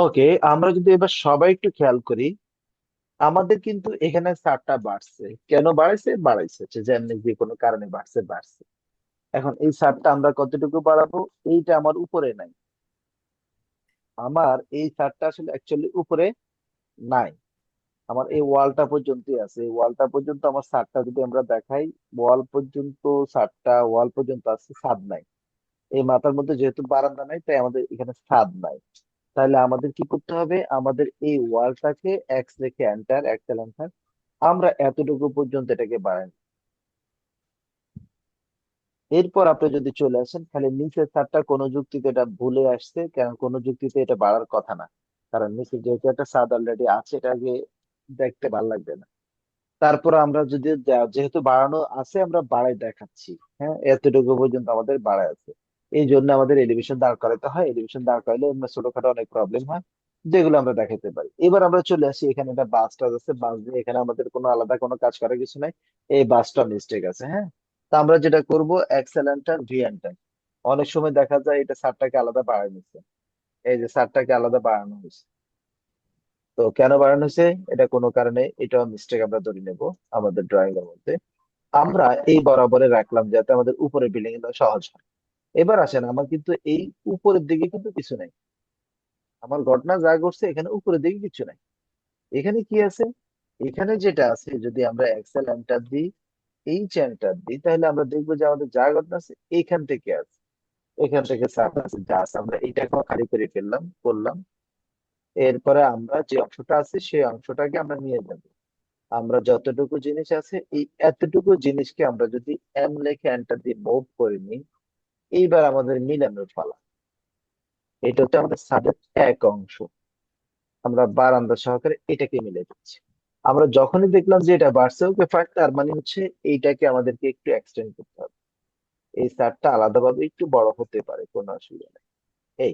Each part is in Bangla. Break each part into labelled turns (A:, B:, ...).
A: ওকে, আমরা যদি এবার সবাই একটু খেয়াল করি, আমাদের কিন্তু এখানে ছাদটা বাড়ছে। কেন বাড়াইছে? বাড়াইছে হচ্ছে যেমনি যে কোনো কারণে বাড়ছে বাড়ছে। এখন এই ছাদটা আমরা কতটুকু বাড়াবো? এইটা আমার উপরে নাই। আমার এই ছাদটা আসলে অ্যাকচুয়ালি উপরে নাই। আমার এই ওয়ালটা পর্যন্তই আছে। এই ওয়ালটা পর্যন্ত আমার ছাদটা যদি আমরা দেখাই, ওয়াল পর্যন্ত, ছাদটা ওয়াল পর্যন্ত আছে, ছাদ নাই। এই মাথার মধ্যে যেহেতু বারান্দা নাই, তাই আমাদের এখানে ছাদ নাই। তাহলে আমাদের কি করতে হবে? আমাদের এই ওয়ালটাকে এক্স রেখে এন্টার, এক্সেল এন্টার, আমরা এতটুকু পর্যন্ত এটাকে বাড়াই। এরপর আপনি যদি চলে আসেন, খালি নিচের ছাদটা কোনো যুক্তিতে এটা ভুলে আসছে, কারণ কোনো যুক্তিতে এটা বাড়ার কথা না। কারণ নিচে যেহেতু একটা ছাদ অলরেডি আছে, এটাকে দেখতে ভালো লাগবে না। তারপর আমরা যদি যেহেতু বাড়ানো আছে, আমরা বাড়াই দেখাচ্ছি। হ্যাঁ, এতটুকু পর্যন্ত আমাদের বাড়ায় আছে। এই জন্য আমাদের এলিভেশন দাঁড় করাতে হয়। এলিভেশন দাঁড় করাইলে আমরা ছোটখাটো অনেক প্রবলেম হয়, যেগুলো আমরা দেখাতে পারি। এবার আমরা চলে আসি, এখানে একটা বাস টাস আছে, বাস দিয়ে এখানে আমাদের কোনো আলাদা কোনো কাজ করার কিছু নাই। এই বাসটা মিস্টেক আছে। হ্যাঁ, তা আমরা যেটা করব, এক্সেলেন্টার ভি এন্টার। অনেক সময় দেখা যায় এটা সারটাকে আলাদা বাড়ায় নিচ্ছে। এই যে সারটাকে আলাদা বাড়ানো হয়েছে। তো কেন বাড়ানো হয়েছে? এটা কোনো কারণে, এটা মিস্টেক আমরা ধরে নেব আমাদের ড্রয়িং এর মধ্যে। আমরা এই বরাবরে রাখলাম যাতে আমাদের উপরের বিল্ডিং গুলো সহজ হয়। এবার আসেন, আমার কিন্তু এই উপরের দিকে কিন্তু কিছু নাই। আমার ঘটনা যা ঘটছে এখানে উপরের দিকে কিছু নাই। এখানে কি আছে? এখানে যেটা আছে, যদি আমরা এক্সেল এন্টার দিই, এইচ এন্টার দিই, তাহলে আমরা দেখবো যে আমাদের যা ঘটনা আছে এখান থেকে আছে। এখান থেকে সাপ আছে, যা আছে আমরা এইটাকে খালি করে ফেললাম, করলাম। এরপরে আমরা যে অংশটা আছে সেই অংশটাকে আমরা নিয়ে যাব। আমরা যতটুকু জিনিস আছে, এই এতটুকু জিনিসকে আমরা যদি এম লিখে এন্টার দিয়ে মুভ করে নিই, এইবার আমাদের মিলানোর পালা। এটা হচ্ছে আমাদের ছাদের এক অংশ। আমরা বারান্দা সহকারে এটাকে মিলে দিচ্ছি। আমরা যখনই দেখলাম যে এটা বাড়ছে, ওকে ফাইন, তার মানে হচ্ছে এইটাকে আমাদেরকে একটু এক্সটেন্ড করতে হবে। এই ছাদটা আলাদাভাবে একটু বড় হতে পারে, কোনো অসুবিধা নেই। এই,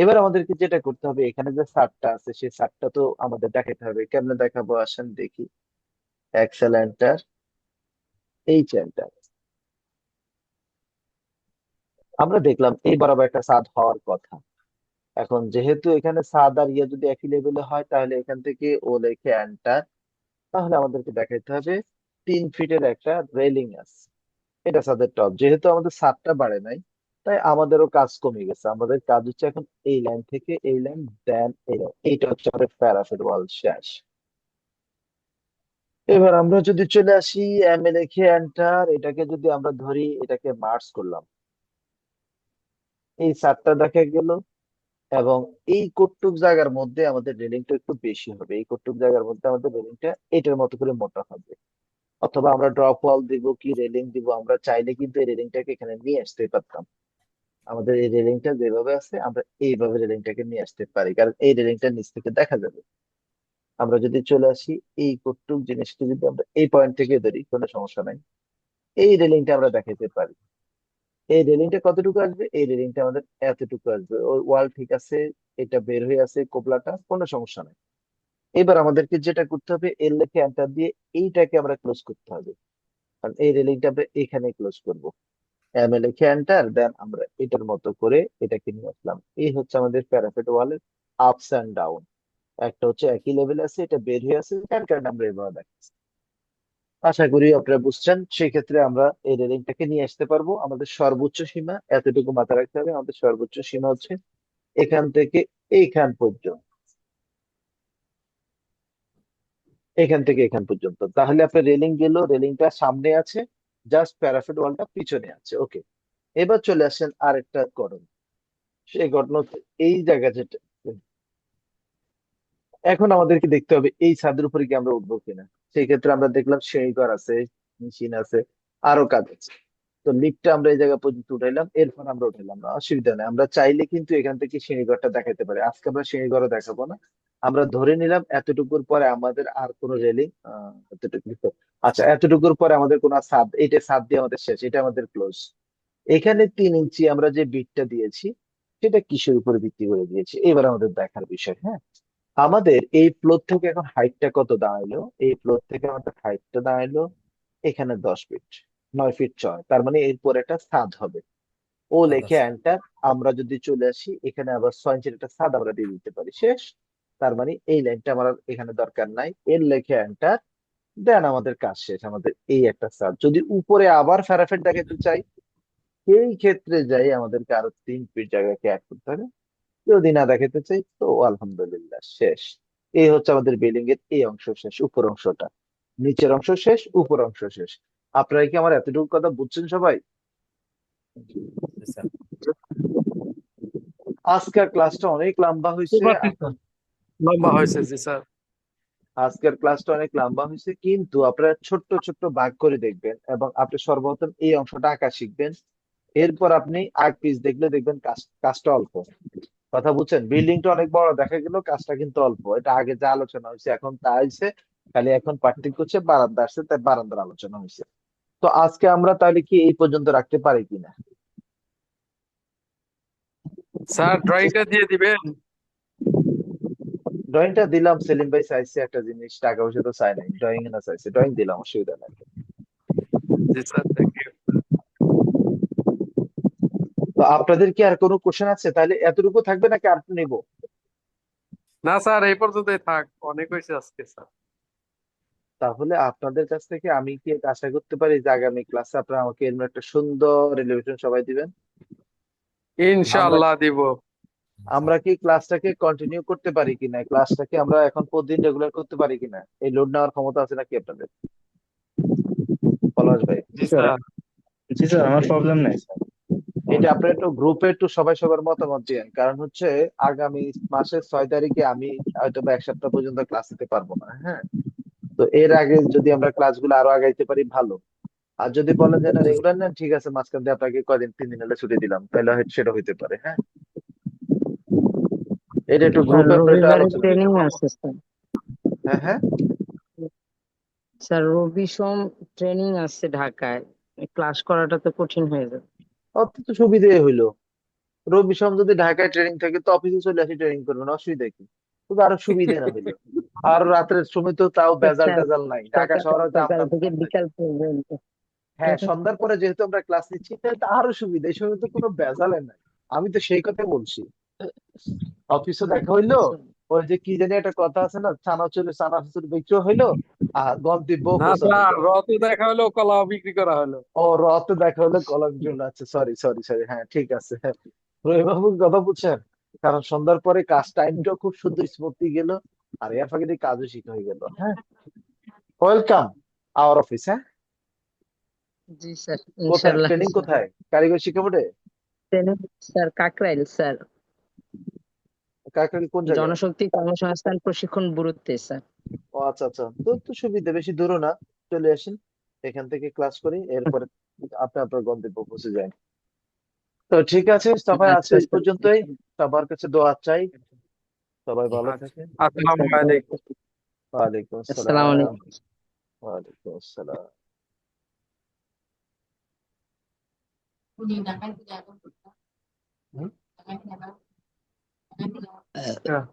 A: এবার আমাদেরকে যেটা করতে হবে, এখানে যে ছাদটা আছে সেই ছাদটা তো আমাদের দেখাতে হবে। কেমনে দেখাবো? আসেন দেখি। Excel enter, H enter. আমরা দেখলাম এই বরাবর একটা ছাদ হওয়ার কথা। এখন যেহেতু এখানে ছাদ আর ইয়ে যদি একই লেভেলে হয়, তাহলে এখান থেকে ও লেখে এন্টার। তাহলে আমাদেরকে দেখাইতে হবে 3 ফিটের একটা রেলিং আছে। এটা ছাদের টপ। যেহেতু আমাদের ছাদটা বাড়ে নাই, তাই আমাদেরও কাজ কমে গেছে। আমাদের কাজ হচ্ছে এখন এই লাইন থেকে এই লাইন, দেন এই লাইন। এইটা হচ্ছে আমাদের প্যারাফিট ওয়াল শেষ। এবার আমরা যদি চলে আসি, এম এ লিখে এন্টার, এটাকে যদি আমরা ধরি, এটাকে মার্জ করলাম, এই ছাদটা দেখা গেল। এবং এই কটুক জায়গার মধ্যে আমাদের রেলিংটা একটু বেশি হবে। এই কটুক জায়গার মধ্যে আমাদের রেলিংটা এটার মতো করে মোটা হবে। অথবা আমরা ড্রপ ওয়াল দিব, কি রেলিং দিব, আমরা চাইলে কিন্তু এই রেলিংটাকে এখানে নিয়ে আসতে পারতাম। আমাদের এই রেলিংটা যেভাবে আছে, আমরা এইভাবে রেলিংটাকে নিয়ে আসতে পারি, কারণ এই রেলিংটা নিচ থেকে দেখা যাবে। আমরা যদি চলে আসি, এই কটুক জিনিসটা যদি আমরা এই পয়েন্ট থেকে ধরি, কোনো সমস্যা নাই। এই রেলিংটা আমরা দেখাতে পারি। এই রেলিংটা কতটুকু আসবে? এই রেলিংটা আমাদের এতটুকু আসবে। ওই ওয়াল ঠিক আছে, এটা বের হয়ে আছে কোবলাটা, কোনো সমস্যা নাই। এবার আমাদেরকে যেটা করতে হবে, এর লেখে এন্টার দিয়ে এইটাকে আমরা ক্লোজ করতে হবে। কারণ এই রেলিংটা আমরা এখানে ক্লোজ করব। এম এ লিখে এন্টার, দেন আমরা এটার মতো করে এটাকে নিয়ে আসলাম। এই হচ্ছে আমাদের প্যারাপেট ওয়ালের আপস এন্ড ডাউন। একটা হচ্ছে একই লেভেল আছে, এটা বের হয়ে আছে, তার কারণে আমরা এভাবে দেখাচ্ছি। আশা করি আপনারা বুঝছেন। সেই ক্ষেত্রে আমরা এই রেলিংটাকে নিয়ে আসতে পারবো। আমাদের সর্বোচ্চ সীমা এতটুকু মাথায় রাখতে হবে। আমাদের সর্বোচ্চ সীমা হচ্ছে এখান থেকে এইখান পর্যন্ত, এখান থেকে এখান পর্যন্ত। তাহলে আপনার রেলিং গেল, রেলিংটা সামনে আছে, জাস্ট প্যারাফিট ওয়ালটা পিছনে আছে। ওকে, এবার চলে আসেন আরেকটা গঠন। সেই গঠন হচ্ছে এই জায়গা যেটা। এখন আমাদেরকে দেখতে হবে এই ছাদের উপরে কি আমরা উঠবো কিনা। সেই ক্ষেত্রে আমরা দেখলাম সিঁড়িঘর আছে, মেশিন আছে, আরো কাজ আছে। তো লিফটটা আমরা এই জায়গা পর্যন্ত উঠাইলাম, এরপর আমরা উঠাইলাম না, অসুবিধা নেই। আমরা চাইলে কিন্তু এখান থেকে সিঁড়িঘরটা দেখাতে পারি। আজকে আমরা সিঁড়িঘরও দেখাবো না। আমরা ধরে নিলাম এতটুকুর পরে আমাদের আর কোনো রেলিং, এতটুকু তো- আচ্ছা, এতটুকুর পরে আমাদের কোনো ছাদ, এটা ছাদ দিয়ে আমাদের শেষ, এটা আমাদের ক্লোজ। এখানে 3 ইঞ্চি আমরা যে বিটটা দিয়েছি, সেটা কিসের উপরে ভিত্তি করে দিয়েছি, এবার আমাদের দেখার বিষয়। হ্যাঁ, আমাদের এই ফ্লোর থেকে এখন হাইটটা কত দাঁড়াইলো? এই ফ্লোর থেকে আমাদের হাইটটা দাঁড়াইলো এখানে 10 ফিট, 9 ফিট চয়। তার মানে এরপর একটা ছাদ হবে। ও
B: আচ্ছা
A: লেখে
B: আচ্ছা।
A: এন্টার। আমরা যদি চলে আসি এখানে আবার 6 ইঞ্চির একটা ছাদ আমরা দিয়ে দিতে পারি, শেষ। তার মানে এই লাইনটা আমার আর এখানে দরকার নাই, এর লেখে এন্টার। দেন আমাদের কাজ শেষ, আমাদের এই একটা ছাদ। যদি উপরে আবার প্যারাফিট দেখাতে চাই, এই ক্ষেত্রে যাই আমাদেরকে আরো 3 ফিট জায়গাকে অ্যাড করতে হবে। যদি না দেখাতে চাই তো আলহামদুলিল্লাহ শেষ। এই হচ্ছে আমাদের বিল্ডিং এর এই অংশ শেষ, উপর অংশটা। নিচের অংশ শেষ, উপর অংশ শেষ। আপনারা কি আমার এতটুকু কথা বুঝছেন সবাই?
B: জি স্যার।
A: আজকের ক্লাসটা অনেক লম্বা হয়েছে।
C: সুপার টিচার লম্বা হয়েছে, জি স্যার।
A: আজকের ক্লাসটা অনেক লম্বা হয়েছে, কিন্তু আপনারা ছোট্ট ছোট্ট ভাগ করে দেখবেন এবং আপনি সর্বপ্রথম এই অংশটা আঁকা শিখবেন। এরপর আপনি আগ পিস দেখলে দেখবেন কাজটা অল্প। কথা বুঝছেন? বিল্ডিংটা অনেক বড় দেখা গেল, কাজটা কিন্তু অল্প। এটা আগে যা আলোচনা হয়েছে এখন তা হয়েছে, খালি এখন পার্থক্য হচ্ছে বারান্দা আসছে, তাই বারান্দার আলোচনা হয়েছে। তো আজকে আমরা তাহলে কি এই পর্যন্ত রাখতে পারি কিনা?
C: স্যার ড্রয়িংটা দিয়ে দিবেন।
A: ড্রয়িংটা দিলাম, সেলিম ভাই চাইছে একটা জিনিস, টাকা পয়সা তো চাই নাই, ড্রয়িং না চাইছে, ড্রয়িং দিলাম, অসুবিধা নাই।
C: জি স্যার, থ্যাংক ইউ।
A: তো আপনাদের কি আর কোনো কোশ্চেন আছে? তাহলে এতটুকু থাকবে নাকি আর একটু নিবো?
C: না স্যার, এই পর্যন্তই থাক, অনেক হয়েছে আজকে স্যার।
A: তাহলে আপনাদের কাছ থেকে আমি কি এটা আশা করতে পারি যে আগামী ক্লাসে আপনারা আমাকে এরকম একটা সুন্দর রিলেভিশন সবাই দিবেন? আমরা
C: ইনশাআল্লাহ দিব।
A: আমরা কি ক্লাসটাকে কন্টিনিউ করতে পারি কিনা, ক্লাসটাকে আমরা এখন প্রতিদিন রেগুলার করতে পারি কিনা? এই লোড নেওয়ার ক্ষমতা আছে নাকি আপনাদের? পলাশ ভাই,
C: জি স্যার।
D: জি স্যার, আমার প্রবলেম নাই স্যার।
A: এটা আপনার একটু গ্রুপে একটু সবাই সবার মতামত দিয়েন, কারণ হচ্ছে আগামী মাসের 6 তারিখে আমি হয়তো বা 1 সপ্তাহ পর্যন্ত ক্লাস নিতে পারবো না, হ্যাঁ। তো এর আগে যদি আমরা ক্লাসগুলো আরো আগাইতে পারি ভালো। আর যদি বলেন যে না
C: জি
A: রেগুলার নেন, ঠিক আছে, মাঝখান দিয়ে আপনাকে কয়দিন 3 দিন হলে ছুটি দিলাম, তাহলে হয়তো সেটা হইতে পারে, হ্যাঁ। এটা একটু
E: স্যার
A: গ্রুপে আপনার একটু
E: রবিবারে
A: আলোচনা।
E: ট্রেনিং আছে স্যার।
A: হ্যাঁ হ্যাঁ।
E: স্যার রবি সোম ট্রেনিং আছে ঢাকায়, ক্লাস করাটা তো কঠিন হয়ে যাবে।
A: অত তো সুবিধে হইলো। রবি সোম যদি ঢাকায় ট্রেনিং থাকে তো অফিসে চলে আসি, ট্রেনিং করবেন, অসুবিধা কি? শুধু আরো সুবিধে না হইলো। আর রাত্রের সময় তো তাও
E: তো
A: বেজাল
E: স্যার
A: টেজাল নাই, ঢাকা
E: সকাল
A: শহরে তো
E: সকাল
A: আমরা
E: থেকে বিকাল পর্যন্ত।
A: হ্যাঁ সন্ধ্যার পরে যেহেতু আমরা ক্লাস নিচ্ছি তাহলে তো আরো সুবিধা, এই সময় তো কোনো বেজালে নাই। আমি তো সেই কথা বলছি। অফিসে দেখা হইলো, ওই যে কি জানি একটা কথা আছে না, চানাচুর বিক্রি হইলো, আর গন্তব্য
C: না
A: পৌঁছানো
C: স্যার,
A: যায়।
C: রথে দেখা হলো, কলা বিক্রি করা হলো।
A: ও রথ দেখা হলো কলম জন্য, আছে, সরি সরি সরি, হ্যাঁ ঠিক আছে। রবি বাবুর কথা বুঝছেন? কারণ সন্ধ্যার পরে কাজ টাইমটাও খুব সুন্দর স্মুথলি গেল, আর এর ফাঁকে দিয়ে কাজও শিখা হয়ে গেল, হ্যাঁ। ওয়েলকাম আওয়ার অফিস, হ্যাঁ।
E: জি স্যার,
A: কোথায়
E: ইনশাল্লাহ
A: ট্রেনিং,
E: স্যার।
A: কোথায়? কারিগরি শিক্ষা বোর্ডে?
E: ট্রেনিং স্যার কাকরাইল স্যার,
A: কারিগরি কোন জায়গায়?
E: জনশক্তি কর্মসংস্থান প্রশিক্ষণ ব্যুরোতে স্যার।
A: ও আচ্ছা আচ্ছা, তো তো সুবিধা, বেশি দূরও না। চলে আসেন, এখান থেকে ক্লাস করি, এরপরে আপনি আপনার গন্তব্য পৌঁছে যায়। তো ঠিক আছে সবাই, আজকে
E: আচ্ছা
A: এই
E: স্যার।
A: পর্যন্তই। সবার কাছে দোয়া চাই, সবাই ভালো
C: আচ্ছা,
A: থাকেন।
C: আসসালামু আলাইকুম।
A: ওয়ালাইকুম
E: আসসালামু
A: আসসালাম।
E: আলাইকুম।
A: ওয়ালাইকুম আসসালাম। হুম?
C: হ্যাঁ।